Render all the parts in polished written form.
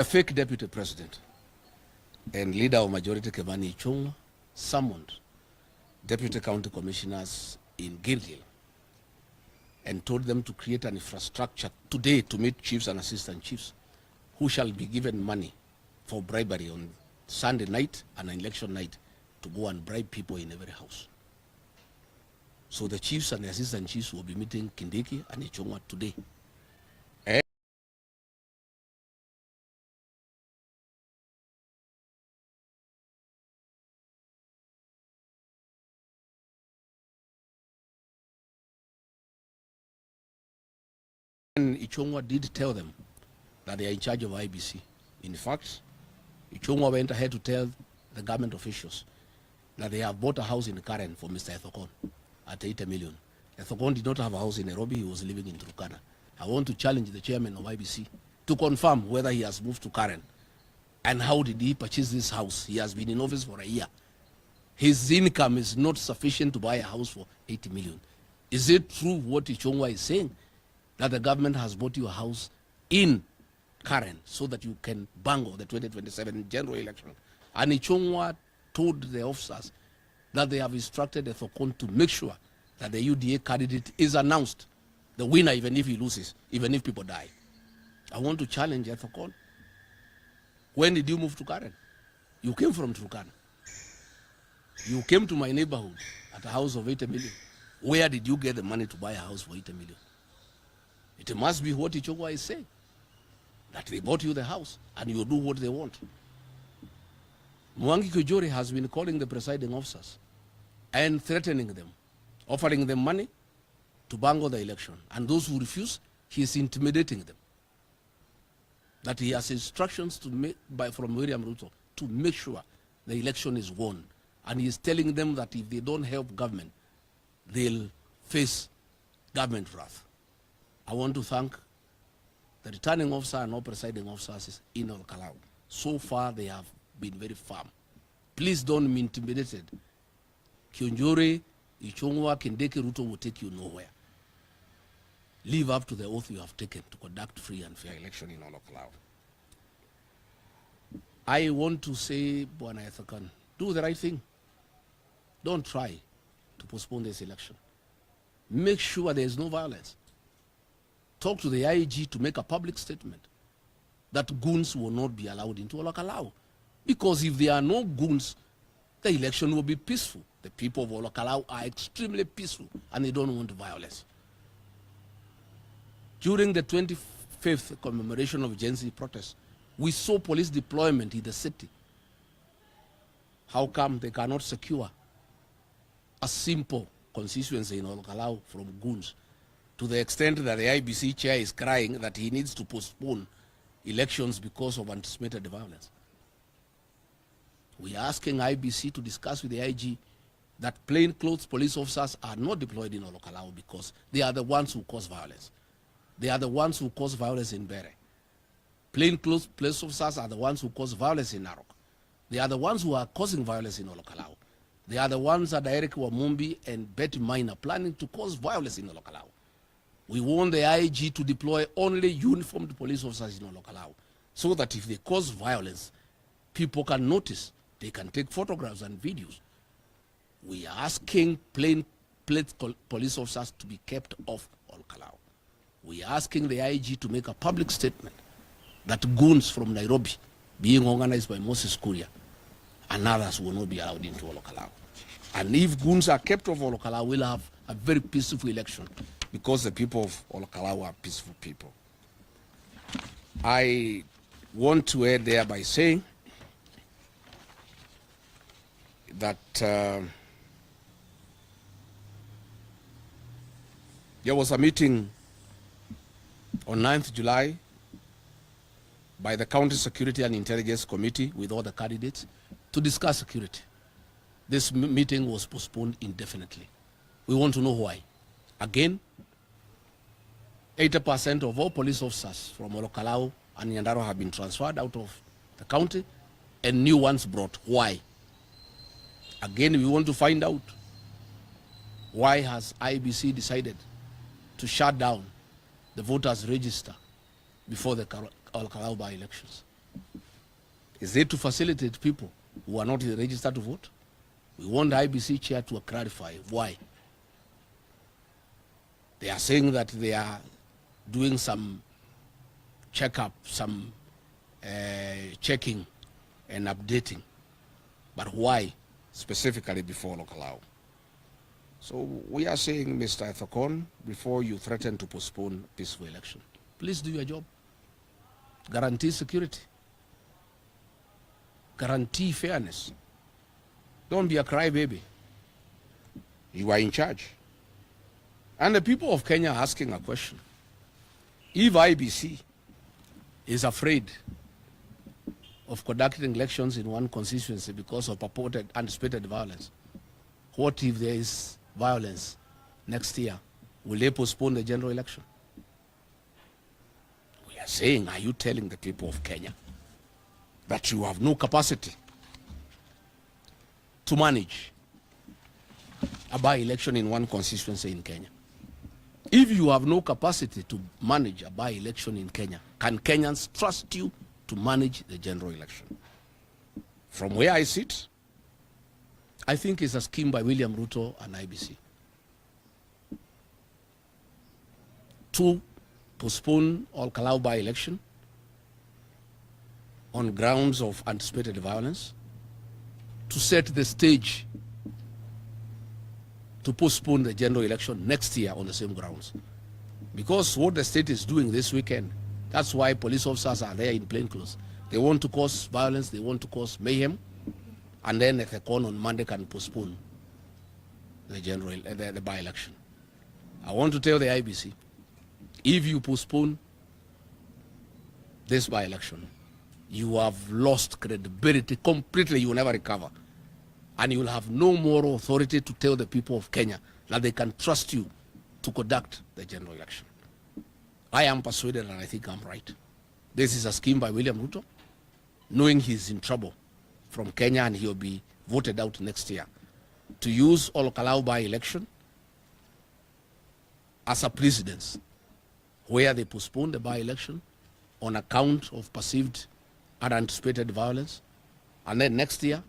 A fake deputy president and leader of majority Kemani Ichung'wa summoned deputy county commissioners in Gilgil and told them to create an infrastructure today to meet chiefs and assistant chiefs who shall be given money for bribery on Sunday night and election night to go and bribe people in every house. So the chiefs and the assistant chiefs will be meeting Kindiki and Ichung'wa today. And Ichung'wa did tell them that they are in charge of IEBC. In fact, Ichung'wa went ahead to tell the government officials that they have bought a house in Karen for Mr. Ethokon at 80 million. Ethokon did not have a house in Nairobi, he was living in Turkana. I want to challenge the chairman of IEBC to confirm whether he has moved to Karen and how did he purchase this house. He has been in office for a year. His income is not sufficient to buy a house for 80 million. Is it true what Ichung'wa is saying, that the government has bought you a house in Karen so that you can bangle the 2027 general election? And Ichung'wa told the officers that they have instructed Ethokon to make sure that the UDA candidate is announced the winner, even if he loses, even if people die. I want to challenge Ethokon. When did you move to Karen? You came from Turkana. You came to my neighborhood at a house of 80 million. Where did you get the money to buy a house for 80 million? It must be what Ichung'wa is saying, that they bought you the house and you do what they want. Mwangi Kujori has been calling the presiding officers and threatening them, offering them money to bangle the election. And those who refuse, he is intimidating them. That he has instructions to make from William Ruto to make sure the election is won. And he is telling them that if they don't help government, they'll face government wrath. I want to thank the returning officer and all presiding officers in Kalau. So far, they have been very firm. Please don't be intimidated. Kionjore, Ichung'wa, Kindiki, Ruto will take you nowhere. Live up to the oath you have taken to conduct free and fair election in Kalau. I want to say, Bwana Ethokon, do the right thing. Don't try to postpone this election. Make sure there is no violence. Talk to the IG to make a public statement that goons will not be allowed into Olakalau. Because if there are no goons, the election will be peaceful. The people of Olakalau are extremely peaceful and they don't want violence. During the 25th commemoration of Gen Z protests, we saw police deployment in the city. How come they cannot secure a simple constituency in Olakalau from goons? To the extent that the IEBC chair is crying that he needs to postpone elections because of anticipated violence. We are asking IEBC to discuss with the IG that plainclothes police officers are not deployed in Olakalau because they are the ones who cause violence. They are the ones who cause violence in Bere. Plainclothes police officers are the ones who cause violence in Narok. They are the ones who are causing violence in Olakalau. They are the ones that Eric Wamumbi and Betty Mine are planning to cause violence in Olakalau. We want the IG to deploy only uniformed police officers in Olakalau so that if they cause violence, people can notice. They can take photographs and videos. We are asking plainclothes police officers to be kept off Olakalau. We are asking the IG to make a public statement that goons from Nairobi, being organized by Moses Kuria, and others will not be allowed into Olakalau. And if goons are kept off Olakalau, we'll have a very peaceful election, because the people of Olakalau are peaceful people. I want to end there by saying that there was a meeting on 9th July by the County Security and Intelligence Committee with all the candidates to discuss security. This meeting was postponed indefinitely. We want to know why. Again, 80% of all police officers from Olakalau and Nyandaro have been transferred out of the county and new ones brought. Why? Again, we want to find out why has IEBC decided to shut down the voters register before the Olakalau by elections. Is it to facilitate people who are not registered to vote? We want the IEBC chair to clarify why. They are saying that they are doing some checkup, some checking and updating. But why specifically before Kalou? So we are saying, Mr. Ethekon, before you threaten to postpone peaceful election, please do your job. Guarantee security. Guarantee fairness. Don't be a crybaby. You are in charge. And the people of Kenya are asking a question. If IEBC is afraid of conducting elections in one constituency because of purported anticipated violence, what if there is violence next year? Will they postpone the general election? We are saying, are you telling the people of Kenya that you have no capacity to manage a by-election in one constituency in Kenya? If you have no capacity to manage a by-election in Kenya, can Kenyans trust you to manage the general election? From where I sit, I think it's a scheme by William Ruto and IEBC to postpone all Kalou by-election on grounds of anticipated violence, to set the stage to postpone the general election next year on the same grounds. Because what the state is doing this weekend, that's why police officers are there in plain clothes. They want to cause violence, they want to cause mayhem, and then Ethekon on Monday can postpone the general, the by-election. I want to tell the IEBC, if you postpone this by-election, you have lost credibility completely. You will never recover. And you will have no more authority to tell the people of Kenya that they can trust you to conduct the general election. I am persuaded, and I think I'm right. This is a scheme by William Ruto, knowing he's in trouble from Kenya and he'll be voted out next year, to use all Kalou by-election as a precedence where they postpone the by-election on account of perceived unanticipated violence, and then next year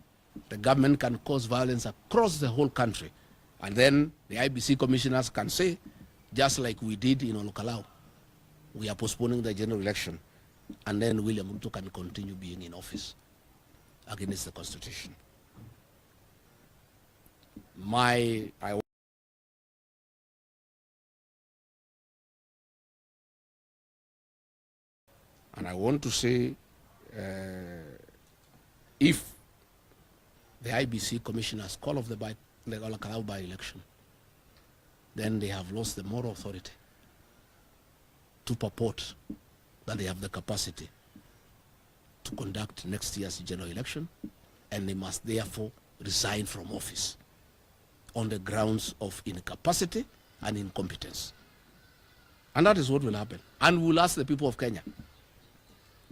the government can cause violence across the whole country, and then the IEBC commissioners can say, just like we did in Kalou, we are postponing the general election, and then William Ruto can continue being in office against the Constitution. And I want to say, if the IEBC commissioners call off the Kalou by-election, then they have lost the moral authority to purport that they have the capacity to conduct next year's general election, and they must therefore resign from office on the grounds of incapacity and incompetence. And that is what will happen. And we'll ask the people of Kenya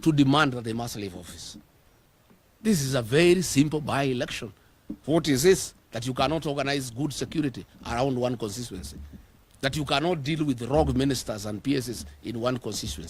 to demand that they must leave office. This is a very simple by-election. What is this? That you cannot organize good security around one constituency. That you cannot deal with rogue ministers and PSs in one constituency.